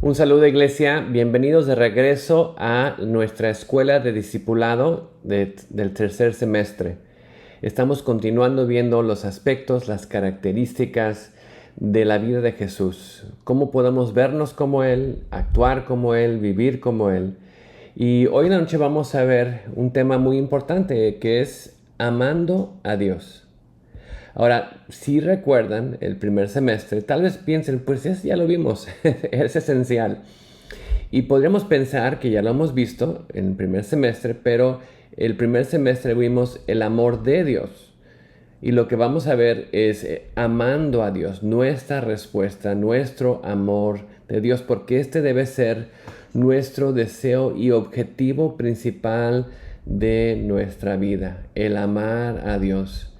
Un saludo, iglesia. Bienvenidos de regreso a nuestra escuela de discipulado del tercer semestre. Estamos continuando viendo los aspectos, las características de la vida de Jesús. Cómo podemos vernos como Él, actuar como Él, vivir como Él. Y hoy en la noche vamos a ver un tema muy importante que es amando a Dios. Ahora, si recuerdan el primer semestre, tal vez piensen, pues ya lo vimos, es esencial. Y podríamos pensar que ya lo hemos visto en el primer semestre, pero el primer semestre vimos el amor de Dios. Y lo que vamos a ver es amando a Dios, nuestra respuesta, nuestro amor de Dios, porque este debe ser nuestro deseo y objetivo principal de nuestra vida, el amar a Dios.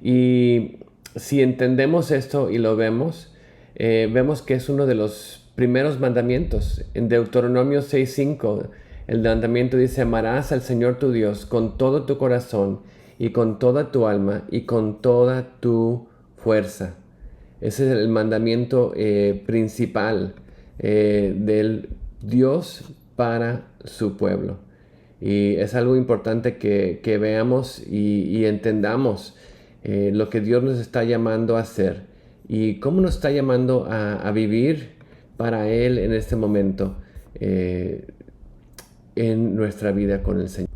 Y si entendemos esto y lo vemos, vemos que es uno de los primeros mandamientos. En Deuteronomio 6:5, el mandamiento dice: amarás al Señor tu Dios con todo tu corazón y con toda tu alma y con toda tu fuerza. Ese es el mandamiento principal del Dios para su pueblo. Y es algo importante que veamos y entendamos lo que Dios nos está llamando a hacer y cómo nos está llamando a vivir para Él en este momento en nuestra vida con el Señor.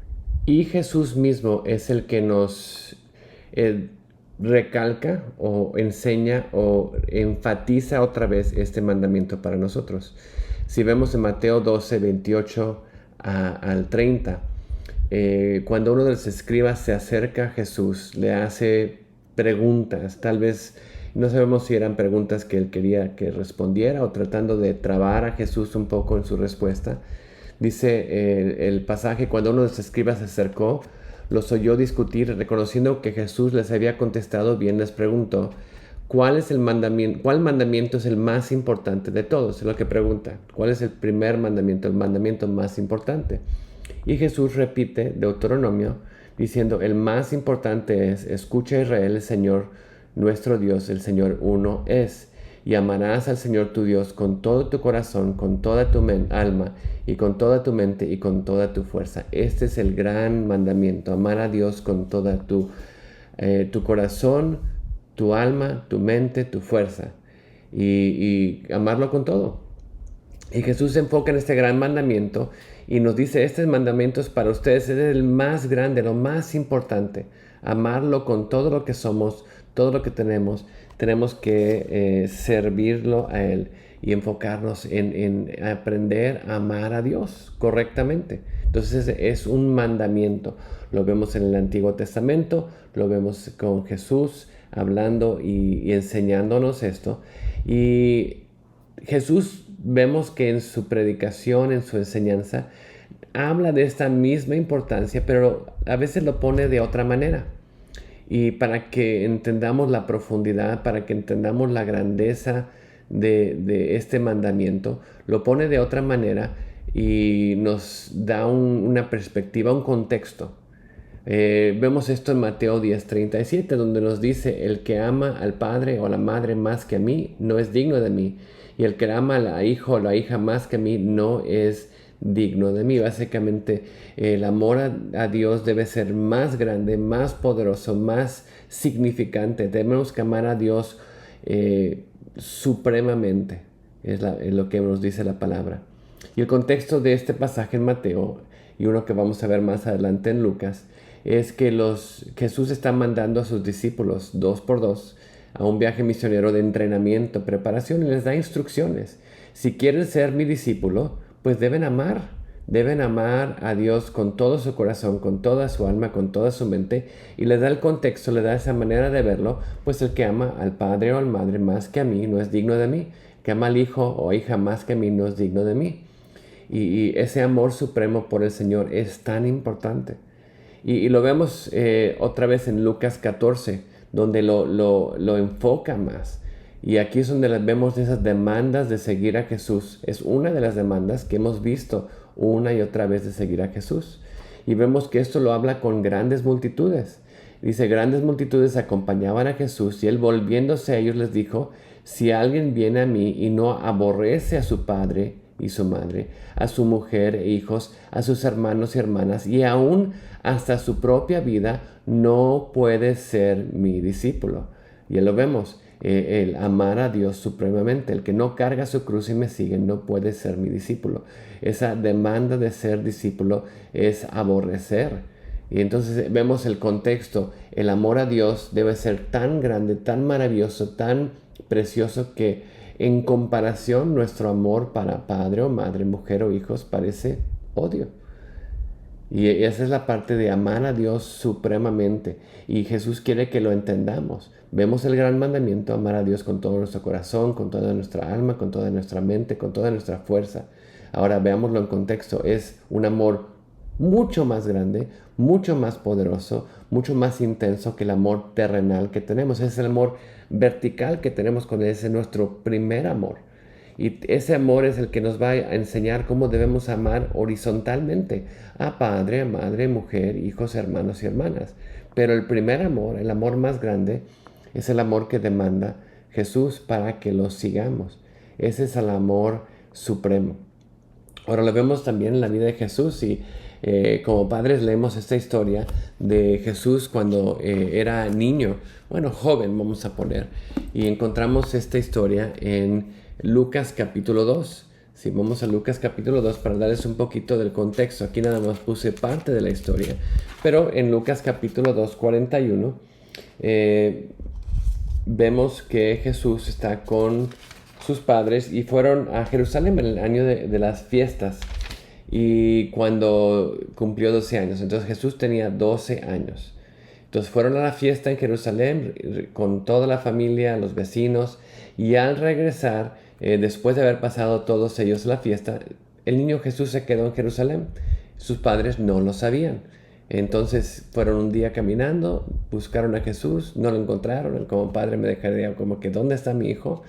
Y Jesús mismo es el que nos recalca o enseña o enfatiza otra vez este mandamiento para nosotros. Si vemos en Mateo 12, 28 al 30, cuando uno de los escribas se acerca a Jesús, le hace preguntas, tal vez no sabemos si eran preguntas que él quería que respondiera o tratando de trabar a Jesús un poco en su respuesta. Dice el pasaje: cuando uno de los escribas se acercó, los oyó discutir, reconociendo que Jesús les había contestado bien, les preguntó: ¿cuál mandamiento es el más importante de todos? Es lo que pregunta. ¿Cuál es el primer mandamiento, el mandamiento más importante? Y Jesús repite Deuteronomio diciendo: el más importante es: escucha, Israel, el Señor nuestro Dios, el Señor uno es. Y amarás al Señor tu Dios con todo tu corazón, con toda tu alma y con toda tu mente y con toda tu fuerza. Este es el gran mandamiento: amar a Dios con toda tu corazón, tu alma, tu mente, tu fuerza. Y amarlo con todo. Y Jesús se enfoca en este gran mandamiento y nos dice: este mandamiento es para ustedes, es el más grande, lo más importante. Amarlo con todo lo que somos, todo lo que tenemos. Tenemos que servirlo a Él y enfocarnos en aprender a amar a Dios correctamente. Entonces es un mandamiento. Lo vemos en el Antiguo Testamento, lo vemos con Jesús hablando y enseñándonos esto. Y Jesús, vemos que en su predicación, en su enseñanza, habla de esta misma importancia, pero a veces lo pone de otra manera. Y para que entendamos la profundidad, para que entendamos la grandeza de este mandamiento, lo pone de otra manera y nos da una perspectiva, un contexto. Vemos esto en Mateo 10:37, donde nos dice: el que ama al padre o a la madre más que a mí no es digno de mí, y el que ama al hijo o la hija más que a mí no es digno de mí. Básicamente, el amor a Dios debe ser más grande, más poderoso, más significante. Tenemos que amar a Dios supremamente, es lo que nos dice la palabra. Y el contexto de este pasaje en Mateo, y uno que vamos a ver más adelante en Lucas, es que Jesús está mandando a sus discípulos 2 por 2 a un viaje misionero de entrenamiento, preparación, y les da instrucciones. Si quieren ser mi discípulo, pues deben amar a Dios con todo su corazón, con toda su alma, con toda su mente, y les da el contexto, le da esa manera de verlo: pues el que ama al padre o a la madre más que a mí no es digno de mí, que ama al hijo o hija más que a mí no es digno de mí. Y ese amor supremo por el Señor es tan importante. Y lo vemos otra vez en Lucas 14, donde lo enfoca más. Y aquí es donde vemos esas demandas de seguir a Jesús. Es una de las demandas que hemos visto una y otra vez de seguir a Jesús. Y vemos que esto lo habla con grandes multitudes. Dice: grandes multitudes acompañaban a Jesús, y Él, volviéndose a ellos, les dijo: si alguien viene a mí y no aborrece a su padre y su madre, a su mujer e hijos, a sus hermanos y hermanas, y aún hasta su propia vida, no puede ser mi discípulo. Ya lo vemos, el amar a Dios supremamente. El que no carga su cruz y me sigue no puede ser mi discípulo. Esa demanda de ser discípulo es aborrecer. Y entonces vemos el contexto. El amor a Dios debe ser tan grande, tan maravilloso, tan precioso que en comparación nuestro amor para padre o madre, mujer o hijos parece odio. Y esa es la parte de amar a Dios supremamente. Y Jesús quiere que lo entendamos. Vemos el gran mandamiento, amar a Dios con todo nuestro corazón, con toda nuestra alma, con toda nuestra mente, con toda nuestra fuerza. Ahora veámoslo en contexto. Es un amor mucho más grande, mucho más poderoso, mucho más intenso que el amor terrenal que tenemos. Es el amor vertical que tenemos con Él. Ese es nuestro primer amor. Y ese amor es el que nos va a enseñar cómo debemos amar horizontalmente a padre, a madre, mujer, hijos, hermanos y hermanas. Pero el primer amor, el amor más grande, es el amor que demanda Jesús para que lo sigamos. Ese es el amor supremo. Ahora lo vemos también en la vida de Jesús y como padres leemos esta historia de Jesús cuando era niño, bueno, joven vamos a poner, y encontramos esta historia en Lucas capítulo 2. Si vamos a Lucas capítulo 2 para darles un poquito del contexto, aquí nada más puse parte de la historia, pero en Lucas capítulo 2, 41, vemos que Jesús está con sus padres y fueron a Jerusalén en el año de las fiestas y cuando cumplió 12 años. Entonces Jesús tenía 12 años. Entonces fueron a la fiesta en Jerusalén con toda la familia, los vecinos, y al regresar, después de haber pasado todos ellos la fiesta, el niño Jesús se quedó en Jerusalén. Sus padres no lo sabían. Entonces fueron un día caminando, buscaron a Jesús, no lo encontraron. Como padre me dejaría como que ¿dónde está mi hijo?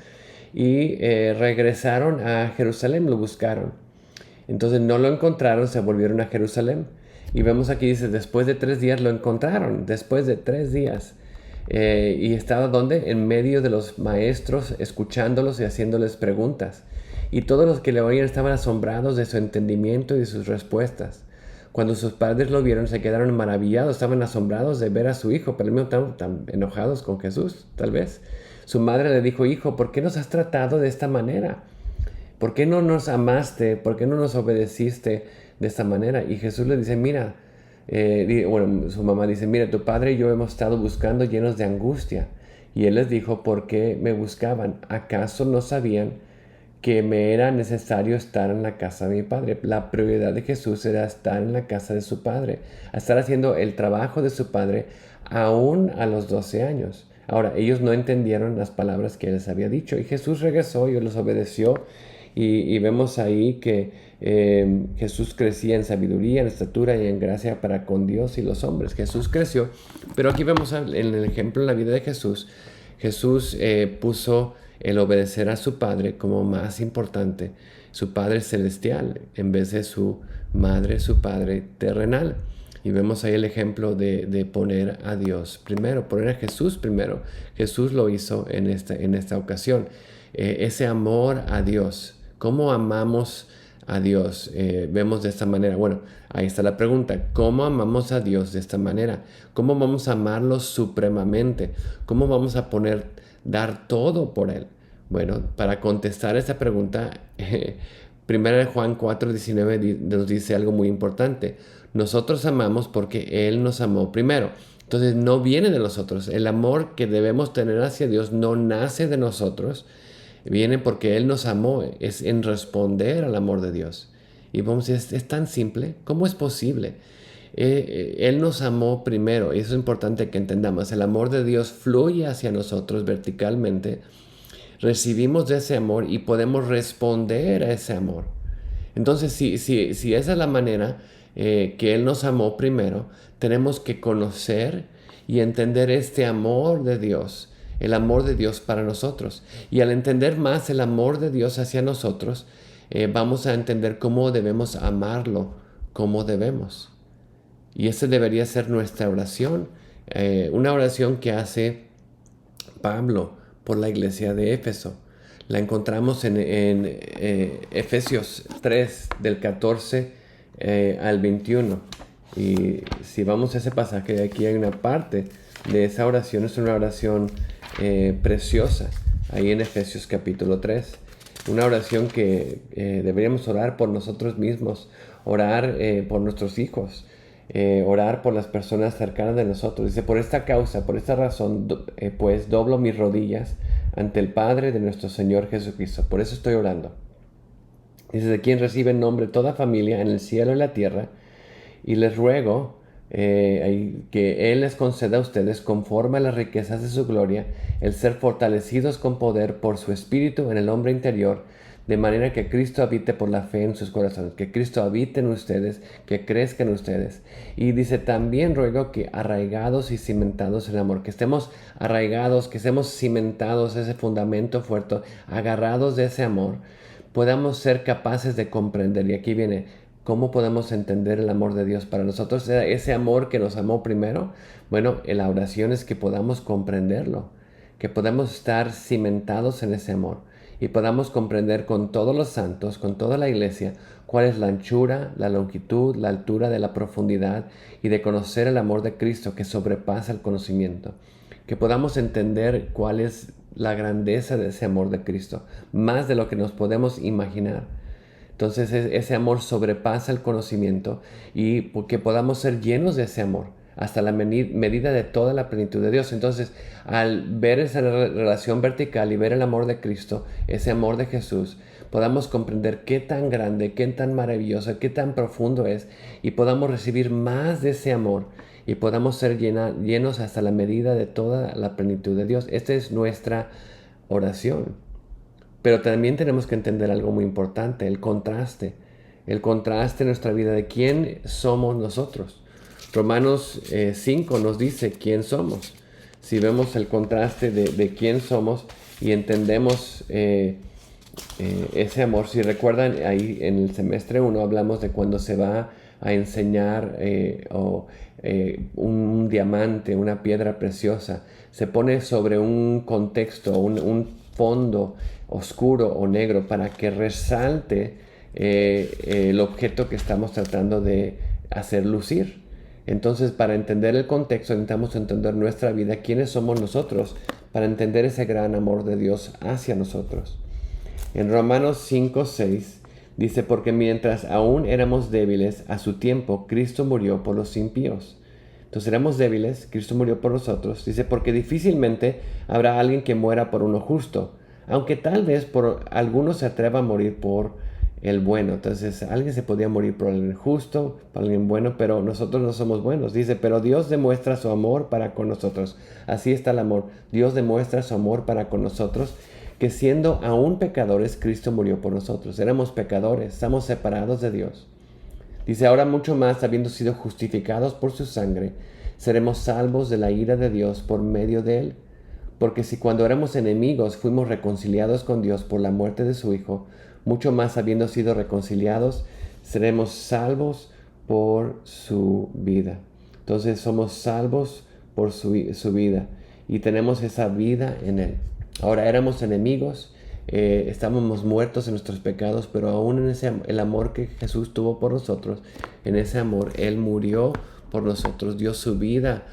Y regresaron a Jerusalén, lo buscaron. Entonces no lo encontraron, se volvieron a Jerusalén. Y vemos aquí, dice, después de 3 días lo encontraron, después de 3 días. Y estaba donde? En medio de los maestros, escuchándolos y haciéndoles preguntas. Y todos los que le oían estaban asombrados de su entendimiento y de sus respuestas. Cuando sus padres lo vieron, se quedaron maravillados, estaban asombrados de ver a su hijo, pero al mismo tiempo tan enojados con Jesús, tal vez. Su madre le dijo, hijo, ¿por qué nos has tratado de esta manera? ¿Por qué no nos amaste? ¿Por qué no nos obedeciste de esta manera? Y Jesús le dice, mira, su mamá dice, mira, tu padre y yo hemos estado buscando llenos de angustia. Y él les dijo, ¿por qué me buscaban? ¿Acaso no sabían que me era necesario estar en la casa de mi padre? La prioridad de Jesús era estar en la casa de su padre, estar haciendo el trabajo de su padre aún a los 12 años. Ahora, ellos no entendieron las palabras que él les había dicho y Jesús regresó y los obedeció y vemos ahí que Jesús crecía en sabiduría, en estatura y en gracia para con Dios y los hombres. Jesús creció, pero aquí vemos en el ejemplo en la vida de Jesús, Jesús puso el obedecer a su Padre como más importante, su Padre celestial, en vez de su madre, su Padre terrenal. Y vemos ahí el ejemplo de poner a Dios primero, poner a Jesús primero. Jesús lo hizo en esta ocasión. Ese amor a Dios, ¿cómo amamos a Dios? Vemos de esta manera. Bueno, ahí está la pregunta. ¿Cómo amamos a Dios de esta manera? ¿Cómo vamos a amarlo supremamente? ¿Cómo vamos a dar todo por Él? Bueno, para contestar esta pregunta, 1 Juan 4:19 nos dice algo muy importante. Nosotros amamos porque Él nos amó primero. Entonces no viene de nosotros. El amor que debemos tener hacia Dios no nace de nosotros. Viene porque Él nos amó. Es en responder al amor de Dios. Y vamos a decir, es tan simple. ¿Cómo es posible? Él nos amó primero. Y eso es importante que entendamos. El amor de Dios fluye hacia nosotros verticalmente. Recibimos de ese amor y podemos responder a ese amor. Entonces, si esa es la manera que Él nos amó primero, tenemos que conocer y entender este amor de Dios, el amor de Dios para nosotros. Y al entender más el amor de Dios hacia nosotros, vamos a entender cómo debemos amarlo, cómo debemos. Y esa debería ser nuestra oración, una oración que hace Pablo por la iglesia de Éfeso. La encontramos en Efesios 3, del 14 al 21. Y si vamos a ese pasaje, aquí hay una parte de esa oración, es una oración preciosa, ahí en Efesios capítulo 3. Una oración que deberíamos orar por nosotros mismos, orar por nuestros hijos, orar por las personas cercanas de nosotros. Dice, por esta causa, por esta razón, pues doblo mis rodillas ante el Padre de nuestro Señor Jesucristo. Por eso estoy orando. Dice, de quien recibe en nombre toda familia en el cielo y la tierra, y les ruego que Él les conceda a ustedes, conforme a las riquezas de su gloria, el ser fortalecidos con poder por su Espíritu en el hombre interior, de manera que Cristo habite por la fe en sus corazones, que Cristo habite en ustedes, que crezca en ustedes. Y dice, también ruego que arraigados y cimentados en amor, que estemos arraigados, que estemos cimentados, ese fundamento fuerte, agarrados de ese amor, podamos ser capaces de comprender. Y aquí viene, ¿cómo podemos entender el amor de Dios para nosotros? Ese amor que nos amó primero. Bueno, la oración es que podamos comprenderlo, que podamos estar cimentados en ese amor y podamos comprender con todos los santos, con toda la iglesia, cuál es la anchura, la longitud, la altura de la profundidad, y de conocer el amor de Cristo que sobrepasa el conocimiento. Que podamos entender cuál es la grandeza de ese amor de Cristo, más de lo que nos podemos imaginar. Entonces ese amor sobrepasa el conocimiento, y que podamos ser llenos de ese amor hasta la medida de toda la plenitud de Dios. Entonces, al ver esa relación vertical y ver el amor de Cristo, ese amor de Jesús, podamos comprender qué tan grande, qué tan maravilloso, qué tan profundo es, y podamos recibir más de ese amor y podamos ser llenos hasta la medida de toda la plenitud de Dios. Esta es nuestra oración. Pero también tenemos que entender algo muy importante, el contraste en nuestra vida de quién somos nosotros. Romanos 5 nos dice quién somos. Si vemos el contraste de quién somos y entendemos ese amor, si recuerdan, ahí en el semestre 1 hablamos de cuando se va a enseñar un diamante, una piedra preciosa, se pone sobre un contexto, un fondo oscuro o negro para que resalte el objeto que estamos tratando de hacer lucir. Entonces, para entender el contexto, necesitamos entender nuestra vida, quiénes somos nosotros, para entender ese gran amor de Dios hacia nosotros. En Romanos 5:6 dice, porque mientras aún éramos débiles, a su tiempo Cristo murió por los impíos. Entonces éramos débiles, Cristo murió por nosotros. Dice, porque difícilmente habrá alguien que muera por uno justo, aunque tal vez por algunos se atreva a morir por el bueno. Entonces alguien se podía morir por el justo, por alguien bueno, pero nosotros no somos buenos. Dice, pero Dios demuestra su amor para con nosotros. Así está el amor. Dios demuestra su amor para con nosotros, que siendo aún pecadores, Cristo murió por nosotros. Éramos pecadores, estamos separados de Dios. Dice, ahora mucho más, habiendo sido justificados por su sangre, seremos salvos de la ira de Dios por medio de él. Porque si cuando éramos enemigos fuimos reconciliados con Dios por la muerte de su Hijo, mucho más habiendo sido reconciliados, seremos salvos por su vida. Entonces somos salvos por su vida y tenemos esa vida en él. Ahora éramos enemigos, estábamos muertos en nuestros pecados, pero aún en el amor que Jesús tuvo por nosotros, en ese amor Él murió por nosotros, dio su vida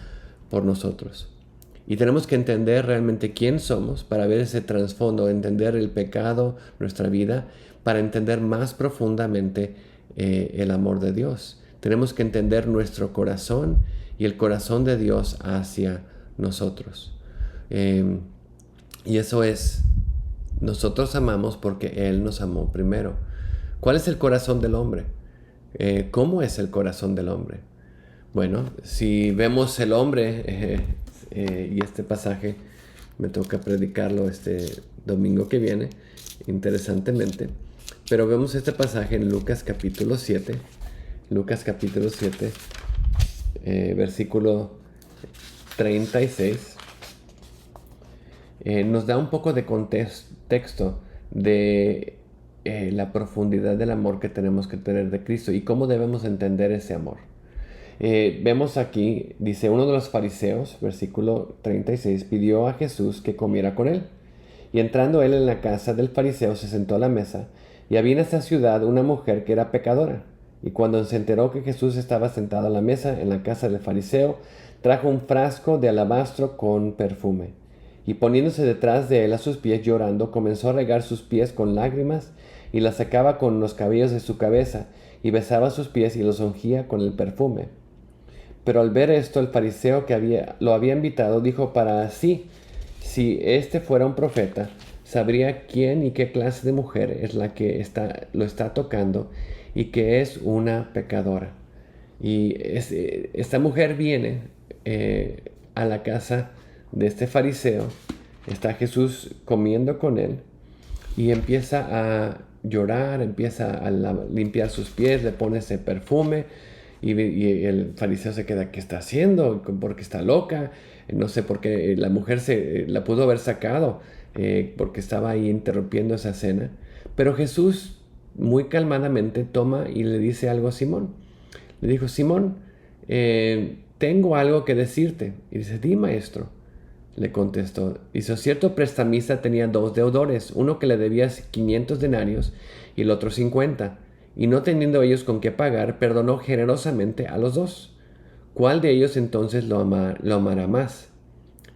por nosotros. Y tenemos que entender realmente quién somos para ver ese trasfondo, entender el pecado, nuestra vida, para entender más profundamente el amor de Dios. Tenemos que entender nuestro corazón y el corazón de Dios hacia nosotros. Y eso es, nosotros amamos porque Él nos amó primero. ¿Cuál es el corazón del hombre? ¿Cómo es el corazón del hombre? Bueno, si vemos el hombre, y este pasaje me toca predicarlo este domingo que viene, interesantemente, pero vemos este pasaje en Lucas capítulo 7, versículo 36. Nos da un poco de contexto de la profundidad del amor que tenemos que tener de Cristo y cómo debemos entender ese amor. Vemos aquí, dice, uno de los fariseos, versículo 36, pidió a Jesús que comiera con él. Y entrando él en la casa del fariseo, se sentó a la mesa, y había en esa ciudad una mujer que era pecadora. Y cuando se enteró que Jesús estaba sentado a la mesa en la casa del fariseo, trajo un frasco de alabastro con perfume. Y poniéndose detrás de él a sus pies llorando, comenzó a regar sus pies con lágrimas, y las sacaba con los cabellos de su cabeza, y besaba sus pies y los ungía con el perfume. Pero al ver esto, el fariseo que lo había invitado dijo para sí: si este fuera un profeta, sabría quién y qué clase de mujer es la que lo está tocando y que es una pecadora. Y esta mujer viene a la casa de este fariseo, está Jesús comiendo con él y empieza a llorar, empieza a limpiar sus pies, le pone ese perfume y el fariseo se queda: ¿qué está haciendo? Porque está loca. No sé por qué la mujer la pudo haber sacado porque estaba ahí interrumpiendo esa cena. Pero Jesús muy calmadamente toma y le dice algo a Simón. Le dijo: Simón, tengo algo que decirte. Y dice: di, maestro. Le contestó. Hizo: cierto prestamista tenía 2 deudores, uno que le debía 500 denarios y el otro 50. Y no teniendo ellos con qué pagar, perdonó generosamente a los 2. ¿Cuál de ellos entonces lo amará más?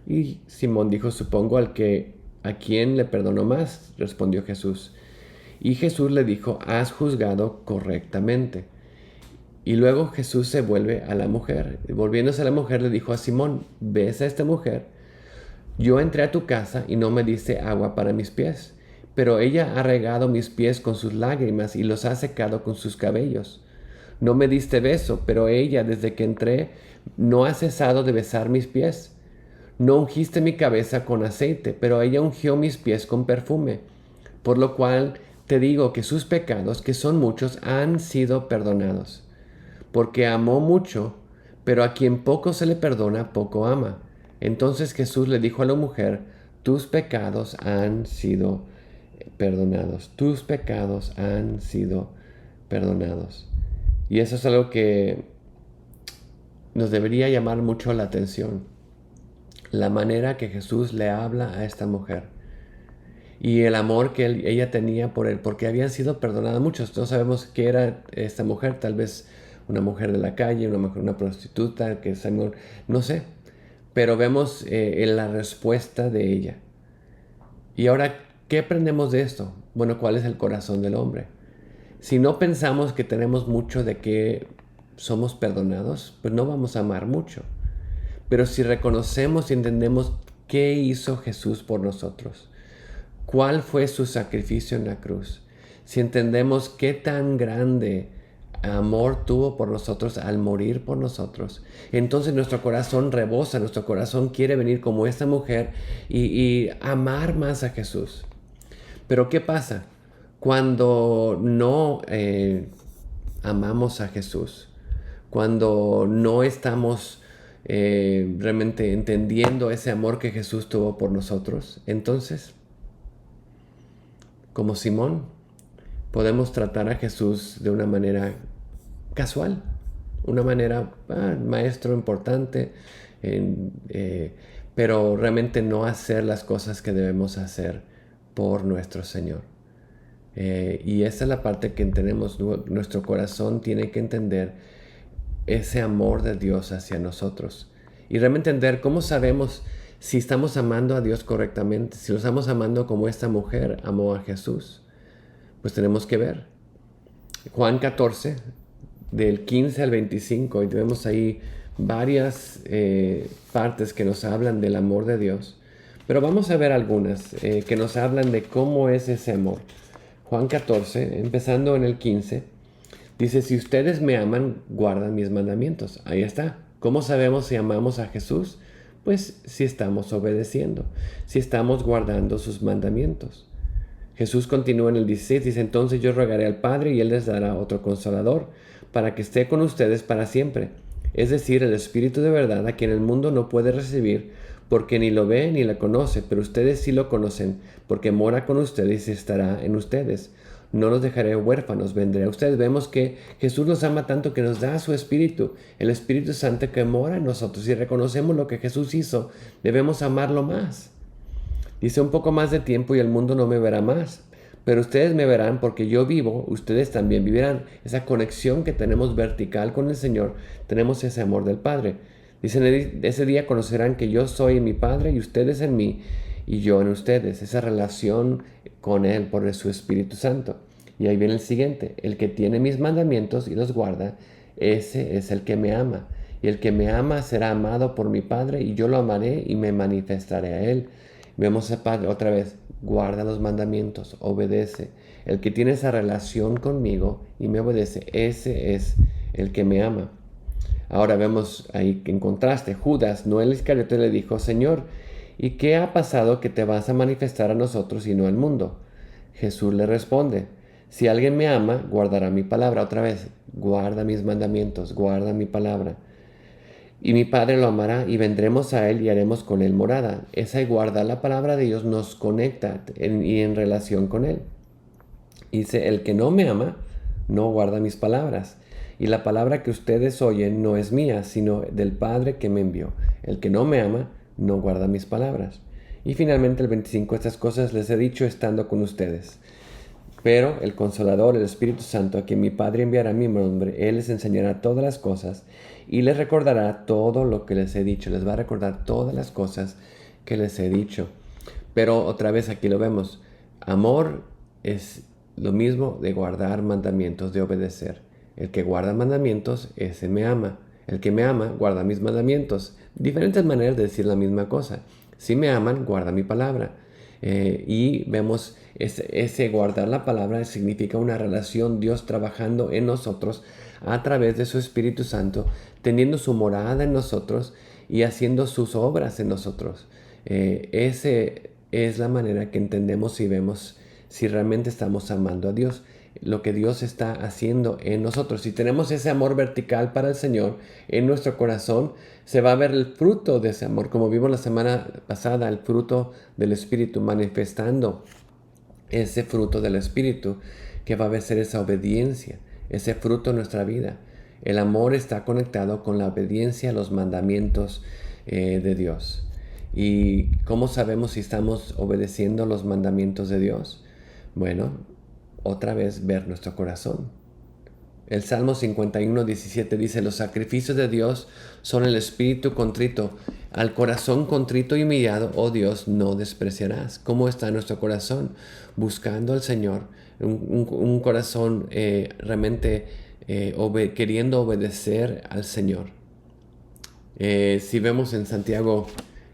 Y Simón dijo: supongo a quien le perdonó más, respondió Jesús. Y Jesús le dijo: has juzgado correctamente. Y luego Jesús se vuelve a la mujer. Y volviéndose a la mujer, le dijo a Simón: ¿ves a esta mujer? Yo entré a tu casa y no me diste agua para mis pies, pero ella ha regado mis pies con sus lágrimas y los ha secado con sus cabellos. No me diste beso, pero ella, desde que entré, no ha cesado de besar mis pies. No ungiste mi cabeza con aceite, pero ella ungió mis pies con perfume. Por lo cual te digo que sus pecados, que son muchos, han sido perdonados. Porque amó mucho, pero a quien poco se le perdona, poco ama. Entonces Jesús le dijo a la mujer: tus pecados han sido perdonados. Tus pecados han sido perdonados. Y eso es algo que nos debería llamar mucho la atención. La manera que Jesús le habla a esta mujer. Y el amor que ella tenía por él, porque habían sido perdonadas muchos. No sabemos qué era esta mujer, tal vez una mujer de la calle, una prostituta, que Samuel, no sé. Pero vemos en la respuesta de ella. Y ahora, ¿qué aprendemos de esto? Bueno, ¿cuál es el corazón del hombre? Si no pensamos que tenemos mucho de que somos perdonados, pues no vamos a amar mucho. Pero si reconocemos y entendemos qué hizo Jesús por nosotros, cuál fue su sacrificio en la cruz, si entendemos qué tan grande amor tuvo por nosotros al morir por nosotros, entonces nuestro corazón rebosa, nuestro corazón quiere venir como esta mujer y amar más a Jesús. Pero ¿qué pasa cuando no amamos a Jesús? Cuando no estamos realmente entendiendo ese amor que Jesús tuvo por nosotros. Entonces, como Simón, podemos tratar a Jesús de una manera casual, una manera, maestro importante, pero realmente no hacer las cosas que debemos hacer por nuestro Señor. Y esa es la parte que tenemos. Nuestro corazón tiene que entender ese amor de Dios hacia nosotros y realmente entender cómo sabemos si estamos amando a Dios correctamente, si lo estamos amando como esta mujer amó a Jesús. Pues tenemos que ver Juan 14 del 15 al 25 y vemos ahí varias partes que nos hablan del amor de Dios, pero vamos a ver algunas que nos hablan de cómo es ese amor. Juan 14, empezando en el 15, dice: si ustedes me aman, guardan mis mandamientos. Ahí está. ¿Cómo sabemos si amamos a Jesús? Pues si estamos obedeciendo, si estamos guardando sus mandamientos. Jesús continúa en el 16, dice: entonces yo rogaré al Padre y Él les dará otro consolador, para que esté con ustedes para siempre. Es decir, el Espíritu de verdad, a quien el mundo no puede recibir, porque ni lo ve ni lo conoce, pero ustedes sí lo conocen, porque mora con ustedes y estará en ustedes. No los dejaré huérfanos, vendré a ustedes. Vemos que Jesús nos ama tanto que nos da su Espíritu, el Espíritu Santo que mora en nosotros. Si reconocemos lo que Jesús hizo, debemos amarlo más. Dice, un poco más de tiempo y el mundo no me verá más. Pero ustedes me verán porque yo vivo, ustedes también vivirán. Esa conexión que tenemos vertical con el Señor, tenemos ese amor del Padre. Dice, ese día conocerán que yo soy en mi Padre y ustedes en mí y yo en ustedes. Esa relación con Él por su Espíritu Santo. Y ahí viene el siguiente. El que tiene mis mandamientos y los guarda, ese es el que me ama. Y el que me ama será amado por mi Padre y yo lo amaré y me manifestaré a Él. Vemos al Padre otra vez, guarda los mandamientos, obedece. El que tiene esa relación conmigo y me obedece, ese es el que me ama. Ahora vemos ahí en contraste, Judas, no el Iscariote, le dijo, Señor, ¿y qué ha pasado que te vas a manifestar a nosotros y no al mundo? Jesús le responde, si alguien me ama, guardará mi palabra. Otra vez, guarda mis mandamientos, guarda mi palabra. Y mi Padre lo amará y vendremos a Él y haremos con Él morada. Esa y guardar la palabra de Dios nos conecta y en relación con Él. Dice, el que no me ama, no guarda mis palabras. Y la palabra que ustedes oyen no es mía, sino del Padre que me envió. El que no me ama, no guarda mis palabras. Y finalmente el 25, estas cosas les he dicho estando con ustedes. Pero el Consolador, el Espíritu Santo, a quien mi Padre enviará en mi nombre, Él les enseñará todas las cosas y les recordará todo lo que les he dicho. Les va a recordar todas las cosas que les he dicho. Pero otra vez aquí lo vemos. Amor es lo mismo de guardar mandamientos, de obedecer. El que guarda mandamientos, ese me ama. El que me ama, guarda mis mandamientos. Diferentes maneras de decir la misma cosa. Si me aman, guarda mi palabra. Y vemos ese guardar la palabra significa una relación, Dios trabajando en nosotros a través de su Espíritu Santo, teniendo su morada en nosotros y haciendo sus obras en nosotros. Ese es la manera que entendemos y vemos si realmente estamos amando a Dios, lo que Dios está haciendo en nosotros. Si tenemos ese amor vertical para el Señor en nuestro corazón, se va a ver el fruto de ese amor, como vimos la semana pasada, el fruto del Espíritu manifestando ese fruto del Espíritu, que va a ser esa obediencia, ese fruto en nuestra vida. El amor está conectado con la obediencia a los mandamientos de Dios. ¿Y cómo sabemos si estamos obedeciendo los mandamientos de Dios? Bueno, otra vez ver nuestro corazón. El Salmo 51:17 dice, los sacrificios de Dios son el espíritu contrito. Al corazón contrito y humillado, oh Dios, no despreciarás. ¿Cómo está nuestro corazón? Buscando al Señor. Un corazón realmente queriendo obedecer al Señor. Si vemos en Santiago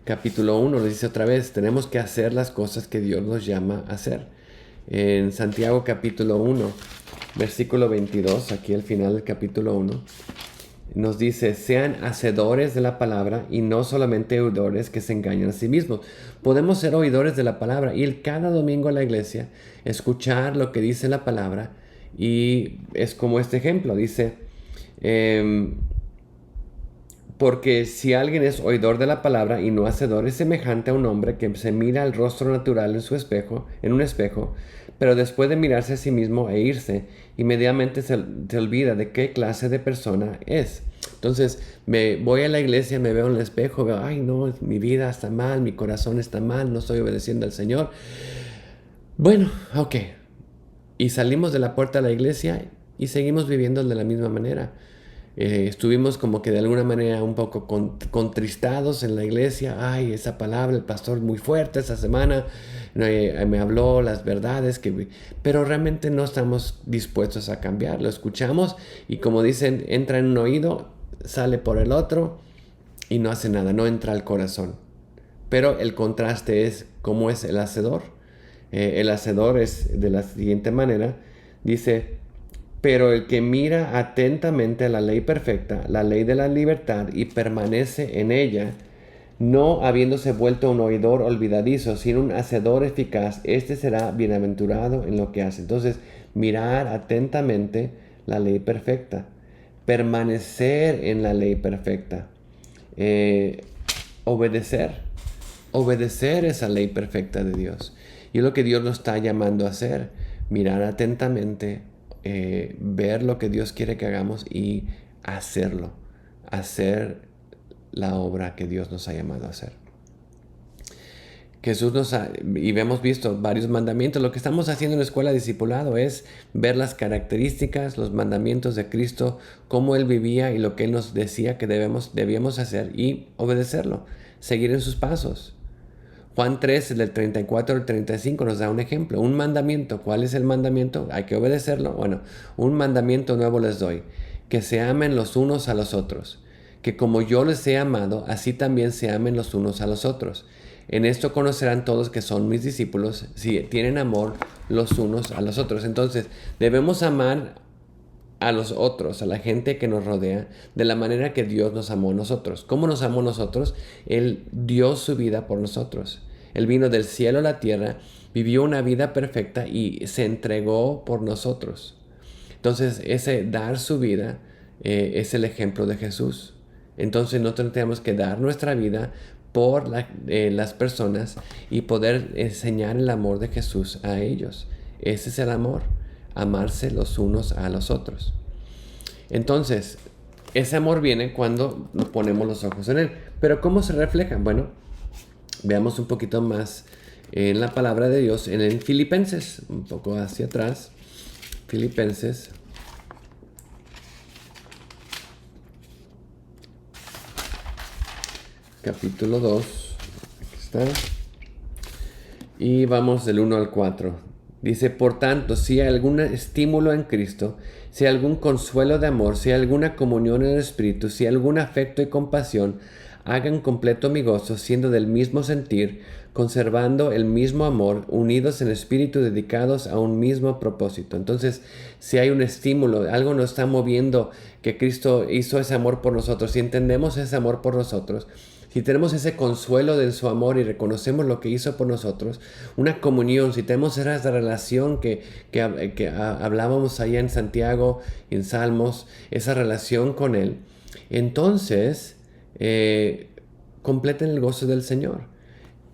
capítulo 1, lo dice otra vez, tenemos que hacer las cosas que Dios nos llama a hacer. En Santiago capítulo 1, versículo 22, aquí al final del capítulo 1, nos dice, sean hacedores de la palabra y no solamente oidores que se engañan a sí mismos. Podemos ser oidores de la palabra, ir cada domingo a la iglesia, escuchar lo que dice la palabra, y es como este ejemplo, dice, porque si alguien es oidor de la palabra y no hacedor, es semejante a un hombre que se mira al rostro natural en un espejo, pero después de mirarse a sí mismo e irse, inmediatamente se olvida de qué clase de persona es. Entonces, me voy a la iglesia, me veo en el espejo, veo, ay no, mi vida está mal, mi corazón está mal, no estoy obedeciendo al Señor. Bueno, ok. Y salimos de la puerta de la iglesia y seguimos viviendo de la misma manera. Estuvimos como que de alguna manera un poco contristados en la iglesia. Ay, esa palabra, el pastor muy fuerte esa semana, me habló las verdades, pero realmente no estamos dispuestos a cambiar. Lo escuchamos y como dicen, entra en un oído, sale por el otro y no hace nada, no entra al corazón. Pero el contraste es cómo es el hacedor. El hacedor es de la siguiente manera, dice, pero el que mira atentamente a la ley perfecta, la ley de la libertad, y permanece en ella, no habiéndose vuelto un oidor olvidadizo, sino un hacedor eficaz, este será bienaventurado en lo que hace. Entonces, mirar atentamente la ley perfecta, permanecer en la ley perfecta, obedecer esa ley perfecta de Dios. Y es lo que Dios nos está llamando a hacer, mirar atentamente, ver lo que Dios quiere que hagamos y hacerlo, hacer la obra que Dios nos ha llamado a hacer. Jesús y hemos visto varios mandamientos. Lo que estamos haciendo en la escuela de discipulado es ver las características, los mandamientos de Cristo, cómo Él vivía y lo que Él nos decía que debíamos hacer y obedecerlo, seguir en sus pasos. Juan 3, del 34 al 35 nos da un ejemplo, un mandamiento. ¿Cuál es el mandamiento? Hay que obedecerlo. Bueno, un mandamiento nuevo les doy, que se amen los unos a los otros, que como yo les he amado, así también se amen los unos a los otros. En esto conocerán todos que son mis discípulos, si tienen amor los unos a los otros. Entonces, debemos amar a los otros, a la gente que nos rodea, de la manera que Dios nos amó a nosotros. ¿Cómo nos amó a nosotros? Él dio su vida por nosotros. Él vino del cielo a la tierra, vivió una vida perfecta y se entregó por nosotros. Entonces, ese dar su vida es el ejemplo de Jesús. Entonces, nosotros tenemos que dar nuestra vida por las personas y poder enseñar el amor de Jesús a ellos. Ese es el amor, amarse los unos a los otros. Entonces, ese amor viene cuando nos ponemos los ojos en Él. Pero ¿cómo se refleja? Bueno, veamos un poquito más en la palabra de Dios, en Filipenses, un poco hacia atrás. Filipenses. Capítulo 2. Aquí está. Y vamos del 1 al 4. Dice, por tanto, si hay algún estímulo en Cristo, si hay algún consuelo de amor, si hay alguna comunión en el Espíritu, si hay algún afecto y compasión, hagan completo mi gozo, siendo del mismo sentir, conservando el mismo amor, unidos en espíritu, dedicados a un mismo propósito. Entonces, si hay un estímulo, algo nos está moviendo, que Cristo hizo ese amor por nosotros, si entendemos ese amor por nosotros, si tenemos ese consuelo de su amor y reconocemos lo que hizo por nosotros, una comunión, si tenemos esa relación que hablábamos allá en Santiago, en Salmos, esa relación con Él, entonces completen el gozo del Señor.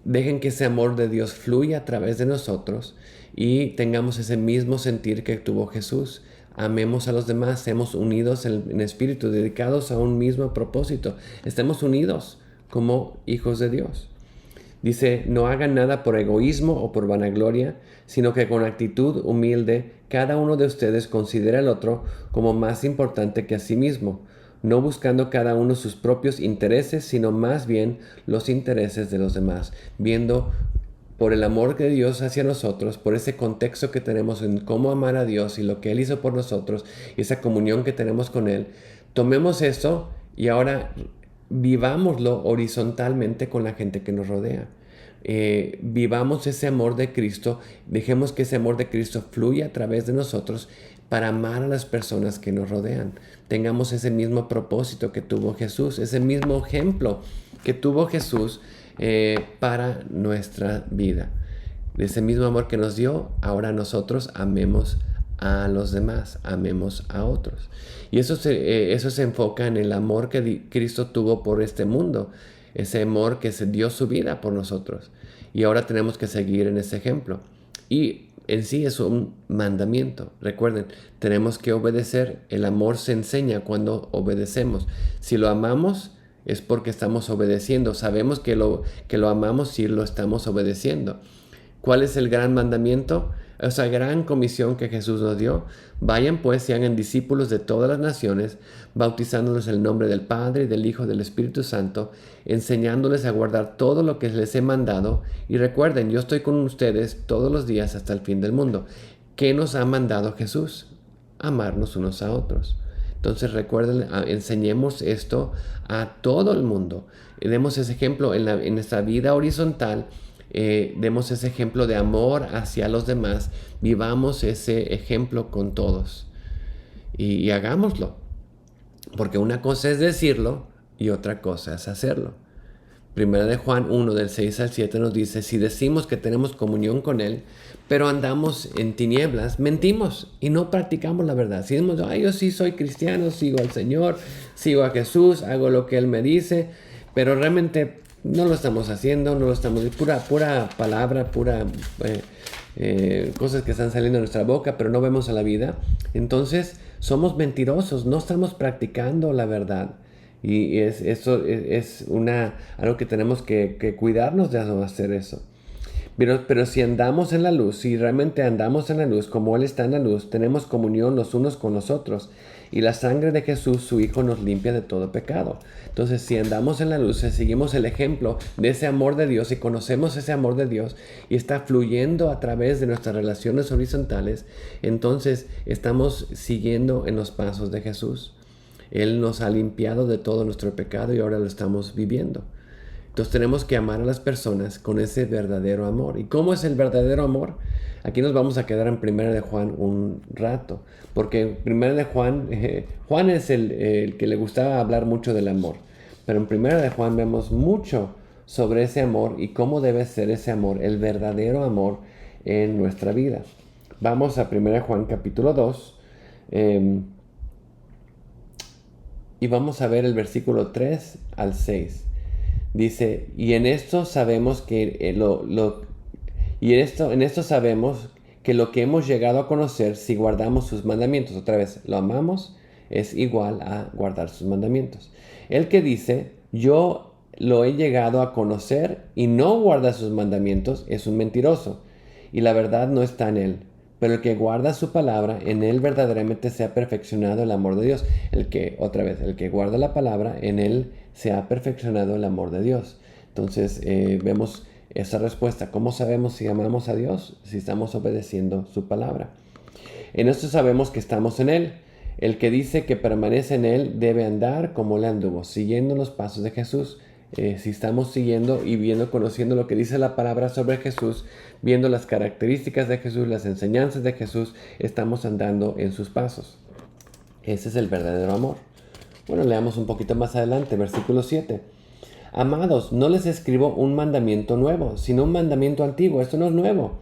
Dejen que ese amor de Dios fluya a través de nosotros y tengamos ese mismo sentir que tuvo Jesús. Amemos a los demás, seamos unidos en espíritu, dedicados a un mismo propósito. Estemos unidos como hijos de Dios. Dice, no hagan nada por egoísmo o por vanagloria, sino que con actitud humilde cada uno de ustedes considera al otro como más importante que a sí mismo, no buscando cada uno sus propios intereses, sino más bien los intereses de los demás, viendo por el amor de Dios hacia nosotros, por ese contexto que tenemos en cómo amar a Dios y lo que Él hizo por nosotros, y esa comunión que tenemos con Él. Tomemos eso y ahora vivámoslo horizontalmente con la gente que nos rodea. Vivamos ese amor de Cristo, dejemos que ese amor de Cristo fluya a través de nosotros para amar a las personas que nos rodean. Tengamos ese mismo propósito que tuvo Jesús, ese mismo ejemplo que tuvo Jesús para nuestra vida. Ese mismo amor que nos dio, ahora nosotros amemos a los demás, amemos a otros. Y eso se enfoca en el amor que Cristo tuvo por este mundo, ese amor que se dio su vida por nosotros. Y ahora tenemos que seguir en ese ejemplo. Y en sí es un mandamiento. Recuerden, tenemos que obedecer. El amor se enseña cuando obedecemos. Si lo amamos, es porque estamos obedeciendo. Sabemos que lo amamos si lo estamos obedeciendo. ¿Cuál es el gran mandamiento? Esa gran comisión que Jesús nos dio. Vayan pues y hagan discípulos de todas las naciones, bautizándolos en el nombre del Padre, del Hijo y del Espíritu Santo, enseñándoles a guardar todo lo que les he mandado. Y recuerden, yo estoy con ustedes todos los días hasta el fin del mundo. ¿Qué nos ha mandado Jesús? Amarnos unos a otros. Entonces recuerden, enseñemos esto a todo el mundo. Demos ese ejemplo en nuestra vida horizontal. Demos ese ejemplo de amor hacia los demás, vivamos ese ejemplo con todos y hagámoslo, porque una cosa es decirlo y otra cosa es hacerlo. Primera de Juan 1 del 6 al 7 nos dice, si decimos que tenemos comunión con Él, pero andamos en tinieblas, mentimos y no practicamos la verdad. Si decimos, yo sí soy cristiano, sigo al Señor, sigo a Jesús, hago lo que Él me dice, pero realmente no lo estamos haciendo, no lo estamos, pura palabra, cosas que están saliendo de nuestra boca, pero no vemos a la vida. Entonces somos mentirosos, no estamos practicando la verdad. Y eso es algo que tenemos que cuidarnos de no hacer eso. Pero si andamos en la luz, si realmente andamos en la luz, como Él está en la luz, tenemos comunión los unos con los otros. Y la sangre de Jesús, su Hijo, nos limpia de todo pecado. Entonces, si andamos en la luz, si seguimos el ejemplo de ese amor de Dios y conocemos ese amor de Dios y está fluyendo a través de nuestras relaciones horizontales, entonces estamos siguiendo en los pasos de Jesús. Él nos ha limpiado de todo nuestro pecado y ahora lo estamos viviendo. Entonces tenemos que amar a las personas con ese verdadero amor. ¿Y cómo es el verdadero amor? Aquí nos vamos a quedar en 1 de Juan un rato, porque 1 de Juan, Juan es el que le gustaba hablar mucho del amor, pero en 1 de Juan vemos mucho sobre ese amor y cómo debe ser ese amor, el verdadero amor en nuestra vida. Vamos a 1 de Juan capítulo 2 y vamos a ver el versículo 3 al 6. Dice, y en esto sabemos que en esto sabemos que lo que hemos llegado a conocer si guardamos sus mandamientos. Otra vez, lo amamos es igual a guardar sus mandamientos. El que dice, yo lo he llegado a conocer y no guarda sus mandamientos es un mentiroso, y la verdad no está en él. Pero el que guarda su palabra, en él verdaderamente se ha perfeccionado el amor de Dios. El que guarda la palabra, en él se ha perfeccionado el amor de Dios. Entonces vemos esa respuesta. ¿Cómo sabemos si amamos a Dios? Si estamos obedeciendo su palabra. En esto sabemos que estamos en él. El que dice que permanece en él debe andar como él anduvo, siguiendo los pasos de Jesús. Si estamos siguiendo y viendo, conociendo lo que dice la palabra sobre Jesús, viendo las características de Jesús, las enseñanzas de Jesús, estamos andando en sus pasos. Ese es el verdadero amor. Bueno, leamos un poquito más adelante, versículo 7. Amados, no les escribo un mandamiento nuevo, sino un mandamiento antiguo. Esto no es nuevo,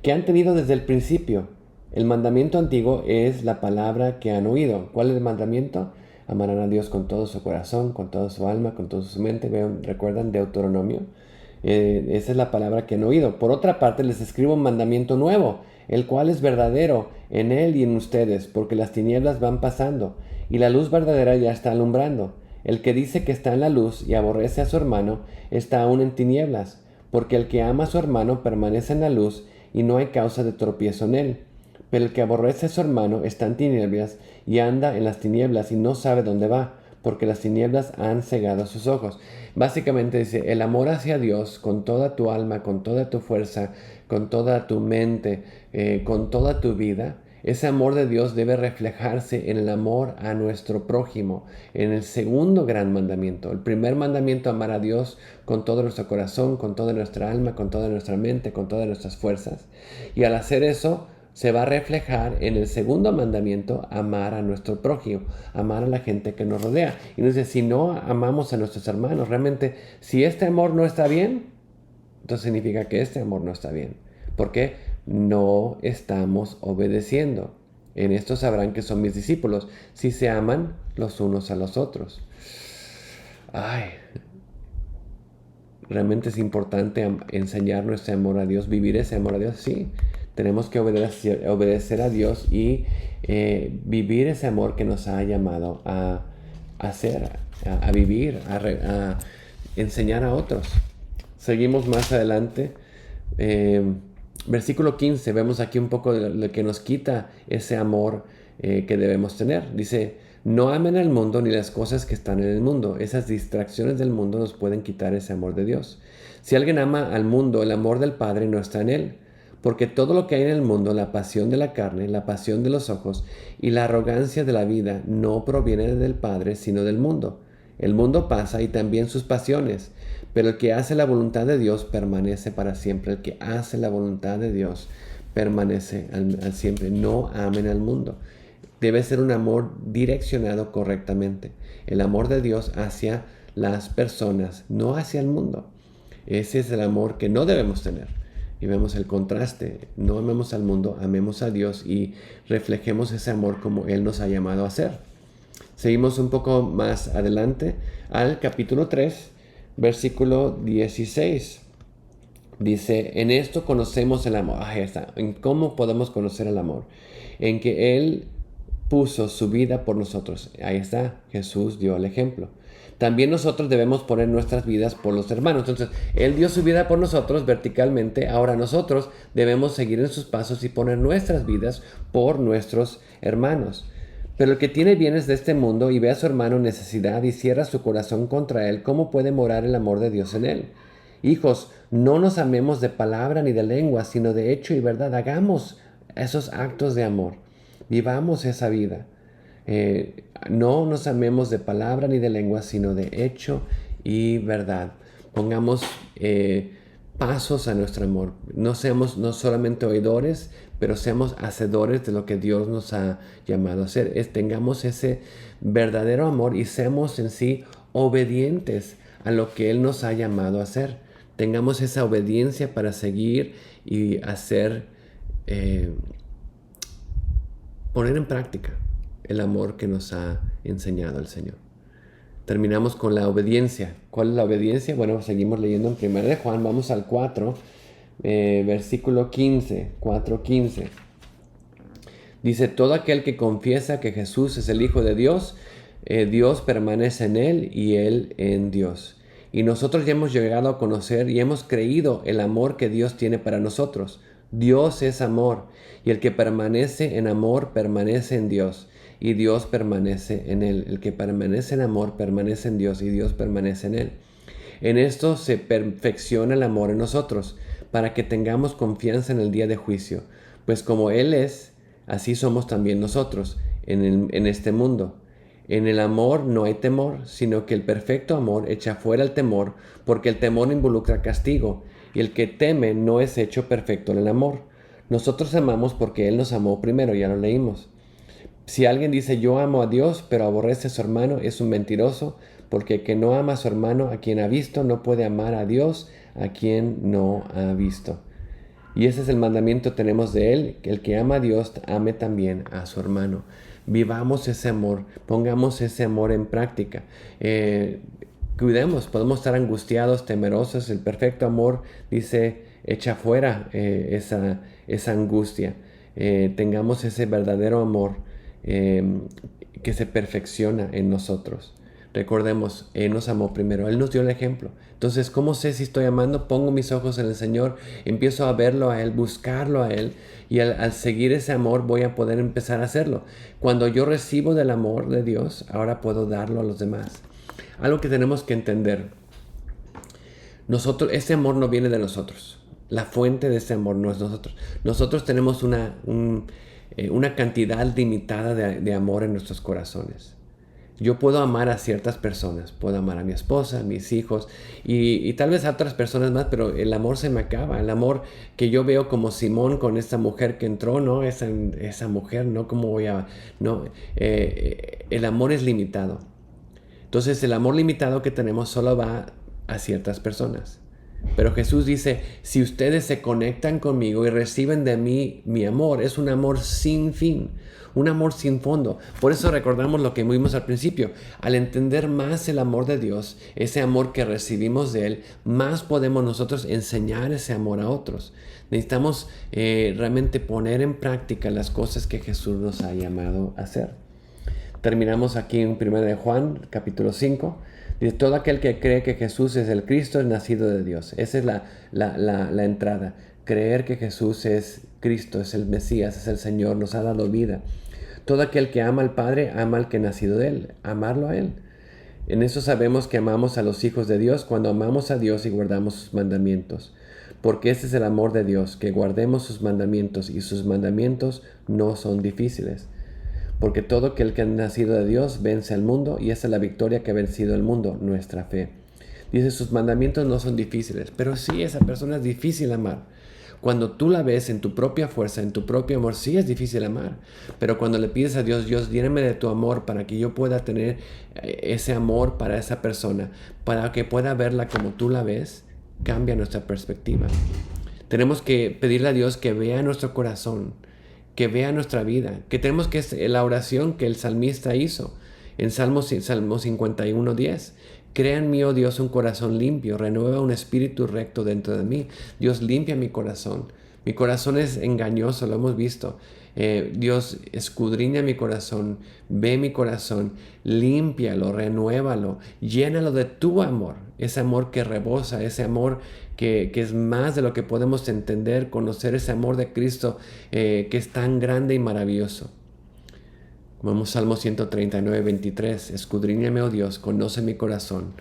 que han tenido desde el principio. El mandamiento antiguo es la palabra que han oído. ¿Cuál es el mandamiento? Amarán a Dios con todo su corazón, con toda su alma, con toda su mente. ¿Recuerdan Deuteronomio? Esa es la palabra que han oído. Por otra parte, les escribo un mandamiento nuevo, el cual es verdadero en él y en ustedes, porque las tinieblas van pasando y la luz verdadera ya está alumbrando. El que dice que está en la luz y aborrece a su hermano, está aún en tinieblas, porque el que ama a su hermano permanece en la luz y no hay causa de tropiezo en él. Pero el que aborrece a su hermano está en tinieblas y anda en las tinieblas y no sabe dónde va, porque las tinieblas han cegado sus ojos. Básicamente dice, el amor hacia Dios con toda tu alma, con toda tu fuerza, con toda tu mente, con toda tu vida, ese amor de Dios debe reflejarse en el amor a nuestro prójimo, en el segundo gran mandamiento. El primer mandamiento, amar a Dios con todo nuestro corazón, con toda nuestra alma, con toda nuestra mente, con todas nuestras fuerzas. Y al hacer eso, se va a reflejar en el segundo mandamiento, amar a nuestro prójimo, amar a la gente que nos rodea. Y nos dice, si no amamos a nuestros hermanos, realmente, si este amor no está bien, entonces significa que este amor no está bien. ¿Por qué? No estamos obedeciendo. En esto sabrán que son mis discípulos, si se aman los unos a los otros. Ay, realmente es importante enseñar nuestro amor a Dios, vivir ese amor a Dios, sí. Tenemos que obedecer a Dios y vivir ese amor que nos ha llamado a hacer, a vivir, a enseñar a otros. Seguimos más adelante. Versículo 15, vemos aquí un poco de lo que nos quita ese amor que debemos tener. Dice, no amen al mundo ni las cosas que están en el mundo. Esas distracciones del mundo nos pueden quitar ese amor de Dios. Si alguien ama al mundo, el amor del Padre no está en él. Porque todo lo que hay en el mundo, la pasión de la carne, la pasión de los ojos y la arrogancia de la vida, no proviene del Padre, sino del mundo. El mundo pasa y también sus pasiones, pero el que hace la voluntad de Dios permanece para siempre. El que hace la voluntad de Dios permanece al siempre. No amen al mundo. Debe ser un amor direccionado correctamente. El amor de Dios hacia las personas, no hacia el mundo. Ese es el amor que no debemos tener. Y vemos el contraste. No amemos al mundo, amemos a Dios y reflejemos ese amor como Él nos ha llamado a hacer. Seguimos un poco más adelante al capítulo 3, versículo 16. Dice, en esto conocemos el amor. Ahí está. ¿En cómo podemos conocer el amor? En que Él puso su vida por nosotros. Ahí está. Jesús dio el ejemplo. también nosotros debemos poner nuestras vidas por los hermanos. Entonces, Él dio su vida por nosotros verticalmente, ahora nosotros debemos seguir en sus pasos y poner nuestras vidas por nuestros hermanos. Pero el que tiene bienes de este mundo y ve a su hermano en necesidad y cierra su corazón contra él, ¿cómo puede morar el amor de Dios en él? Hijos, no nos amemos de palabra ni de lengua, sino de hecho y verdad. Hagamos esos actos de amor. Vivamos esa vida. No nos amemos de palabra ni de lengua, sino de hecho y verdad. Pongamos pasos a nuestro amor. No seamos no solamente oidores, pero seamos hacedores de lo que Dios nos ha llamado a hacer. Tengamos ese verdadero amor y seamos en sí obedientes a lo que Él nos ha llamado a hacer. Tengamos esa obediencia para seguir y hacer, poner en práctica el amor que nos ha enseñado el Señor. Terminamos con la obediencia. ¿Cuál es la obediencia? Bueno, seguimos leyendo en 1 de Juan, vamos al 4, versículo 15, 4:15. Dice, todo aquel que confiesa que Jesús es el Hijo de Dios, Dios permanece en él y él en Dios. Y nosotros ya hemos llegado a conocer y hemos creído el amor que Dios tiene para nosotros. Dios es amor, y el que permanece en amor permanece en Dios, y Dios permanece en él. El que permanece en amor permanece en Dios, y Dios permanece en él. En esto se perfecciona el amor en nosotros, para que tengamos confianza en el día de juicio. Pues como Él es, así somos también nosotros en este mundo. En el amor no hay temor, sino que el perfecto amor echa fuera el temor, porque el temor involucra castigo, y el que teme no es hecho perfecto en el amor. Nosotros amamos porque Él nos amó primero, ya lo leímos. Si alguien dice yo amo a Dios, pero aborrece a su hermano, es un mentiroso, porque el que no ama a su hermano, a quien ha visto, no puede amar a Dios, a quien no ha visto. Y ese es el mandamiento que tenemos de Él, que el que ama a Dios, ame también a su hermano. Vivamos ese amor, pongamos ese amor en práctica. Cuidemos, podemos estar angustiados, temerosos. El perfecto amor, dice, echa fuera esa angustia. Tengamos ese verdadero amor que se perfecciona en nosotros. Recordemos, Él nos amó primero, Él nos dio el ejemplo. Entonces, ¿cómo sé si estoy amando? Pongo mis ojos en el Señor, empiezo a verlo a Él, buscarlo a Él, y al seguir ese amor voy a poder empezar a hacerlo. Cuando yo recibo del amor de Dios, ahora puedo darlo a los demás. Algo que tenemos que entender, ese amor no viene de nosotros. La fuente de ese amor no es nosotros. Nosotros tenemos una cantidad limitada de amor en nuestros corazones. Yo puedo amar a ciertas personas, puedo amar a mi esposa, a mis hijos y tal vez a otras personas más, pero el amor se me acaba. El amor que yo veo como Simón con esta mujer que entró, ¿no? Esa mujer, ¿no? ¿Cómo voy a...? No, el amor es limitado. Entonces el amor limitado que tenemos solo va a ciertas personas. Pero Jesús dice, si ustedes se conectan conmigo y reciben de mí mi amor, es un amor sin fin, un amor sin fondo. Por eso recordamos lo que vimos al principio. Al entender más el amor de Dios, ese amor que recibimos de Él, más podemos nosotros enseñar ese amor a otros. Necesitamos realmente poner en práctica las cosas que Jesús nos ha llamado a hacer. Terminamos aquí en 1 de Juan, capítulo 5. Dice, todo aquel que cree que Jesús es el Cristo es nacido de Dios. Esa es la entrada. Creer que Jesús es Cristo, es el Mesías, es el Señor, nos ha dado vida. Todo aquel que ama al Padre, ama al que ha nacido de Él. Amarlo a Él. En eso sabemos que amamos a los hijos de Dios cuando amamos a Dios y guardamos sus mandamientos. Porque este es el amor de Dios, que guardemos sus mandamientos, y sus mandamientos no son difíciles. Porque todo aquel que ha nacido de Dios vence al mundo, y esa es la victoria que ha vencido al mundo, nuestra fe. Dice, sus mandamientos no son difíciles, pero sí, esa persona es difícil amar. Cuando tú la ves en tu propia fuerza, en tu propio amor, sí es difícil amar. Pero cuando le pides a Dios, Dios, lléname de tu amor para que yo pueda tener ese amor para esa persona, para que pueda verla como tú la ves, cambia nuestra perspectiva. Tenemos que pedirle a Dios que vea nuestro corazón, que vea nuestra vida, que tenemos que la oración que el salmista hizo en Salmo 51:10. Crea en mí, oh Dios, un corazón limpio, renueva un espíritu recto dentro de mí. Dios, limpia mi corazón. Mi corazón es engañoso, lo hemos visto. Dios, escudriña mi corazón, ve mi corazón, límpialo, renuévalo, llénalo de tu amor, ese amor que rebosa, ese amor que es más de lo que podemos entender, conocer ese amor de Cristo que es tan grande y maravilloso. Vamos Salmo 139, 23. Escudriñame, oh Dios, conoce mi corazón.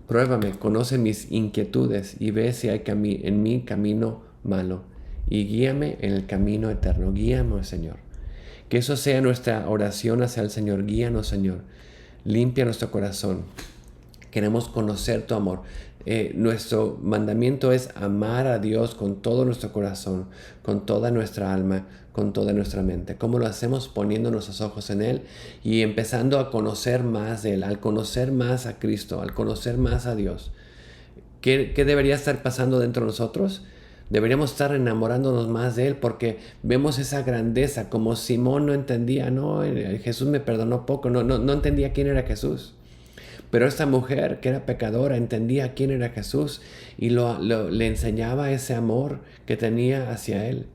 Pruébame, conoce mis inquietudes y ve si hay en mí camino malo. Y guíame en el camino eterno. Guíame, oh Señor. Que eso sea nuestra oración hacia el Señor. Guíanos, Señor. Limpia nuestro corazón. Queremos conocer tu amor. Nuestro mandamiento es amar a Dios con todo nuestro corazón, con toda nuestra alma, con toda nuestra mente. ¿Cómo lo hacemos? Poniendo nuestros ojos en Él y empezando a conocer más de Él, al conocer más a Cristo, al conocer más a Dios. ¿Qué debería estar pasando dentro de nosotros? Deberíamos estar enamorándonos más de Él porque vemos esa grandeza, como Simón no entendía, no, Jesús me perdonó poco, no entendía quién era Jesús. Pero esta mujer que era pecadora entendía quién era Jesús y le enseñaba ese amor que tenía hacia Él,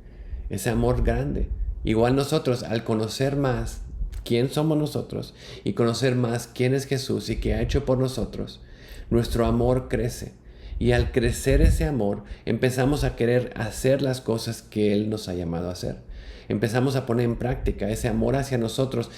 ese amor grande. Igual nosotros, al conocer más quién somos nosotros y conocer más quién es Jesús y qué ha hecho por nosotros, nuestro amor crece. Y al crecer ese amor, empezamos a querer hacer las cosas que Él nos ha llamado a hacer. Empezamos a poner en práctica ese amor hacia nosotros.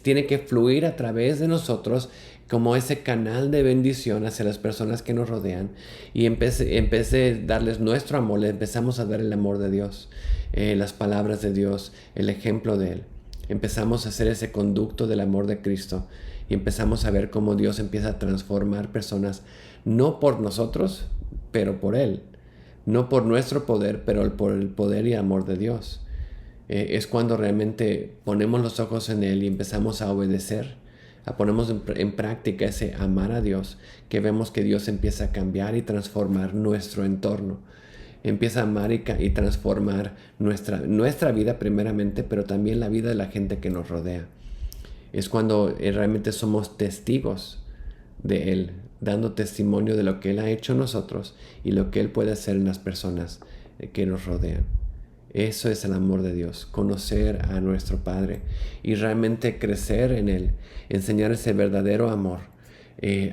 Tiene que fluir a través de nosotros como ese canal de bendición hacia las personas que nos rodean. Y en vez de darles nuestro amor, le empezamos a dar el amor de Dios, las palabras de Dios, el ejemplo de Él. Empezamos a hacer ese conducto del amor de Cristo y empezamos a ver cómo Dios empieza a transformar personas, no por nosotros, pero por Él. No por nuestro poder, pero por el poder y amor de Dios. Es cuando realmente ponemos los ojos en Él y empezamos a obedecer, a ponemos en práctica ese amar a Dios, que vemos que Dios empieza a cambiar y transformar nuestro entorno. Empieza a amar y transformar nuestra vida primeramente, pero también la vida de la gente que nos rodea. Es cuando realmente somos testigos de Él, dando testimonio de lo que Él ha hecho en nosotros y lo que Él puede hacer en las personas que nos rodean. Eso es el amor de Dios, conocer a nuestro Padre y realmente crecer en Él, enseñar ese verdadero amor,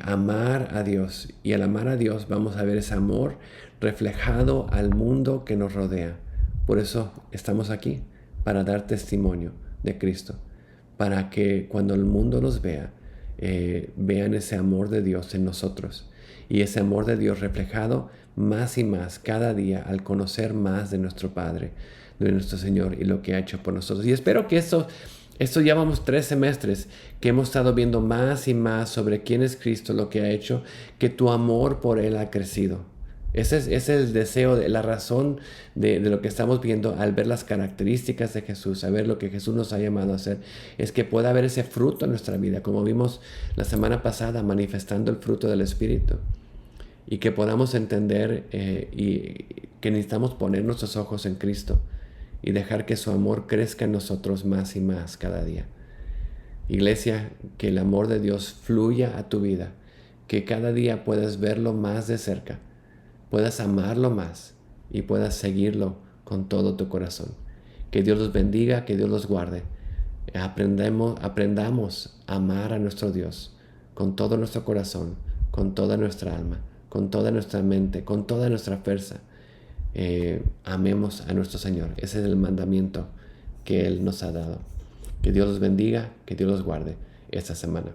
amar a Dios. Y al amar a Dios vamos a ver ese amor reflejado al mundo que nos rodea. Por eso estamos aquí, para dar testimonio de Cristo, para que cuando el mundo nos vea, vean ese amor de Dios en nosotros y ese amor de Dios reflejado más y más cada día al conocer más de nuestro Padre, de nuestro Señor y lo que ha hecho por nosotros. Y espero que esto ya vamos 3 semestres que hemos estado viendo más y más sobre quién es Cristo, lo que ha hecho, que tu amor por Él ha crecido. Ese es el deseo, la razón de lo que estamos viendo al ver las características de Jesús, a ver lo que Jesús nos ha llamado a hacer, es que pueda haber ese fruto en nuestra vida, como vimos la semana pasada, manifestando el fruto del Espíritu. Y que podamos entender y que necesitamos poner nuestros ojos en Cristo y dejar que su amor crezca en nosotros más y más cada día. Iglesia, que el amor de Dios fluya a tu vida, que cada día puedas verlo más de cerca, puedas amarlo más y puedas seguirlo con todo tu corazón. Que Dios los bendiga, que Dios los guarde. Aprendamos a amar a nuestro Dios con todo nuestro corazón, con toda nuestra alma, con toda nuestra mente, con toda nuestra fuerza. Amemos a nuestro Señor. Ese es el mandamiento que Él nos ha dado. Que Dios los bendiga, que Dios los guarde esta semana.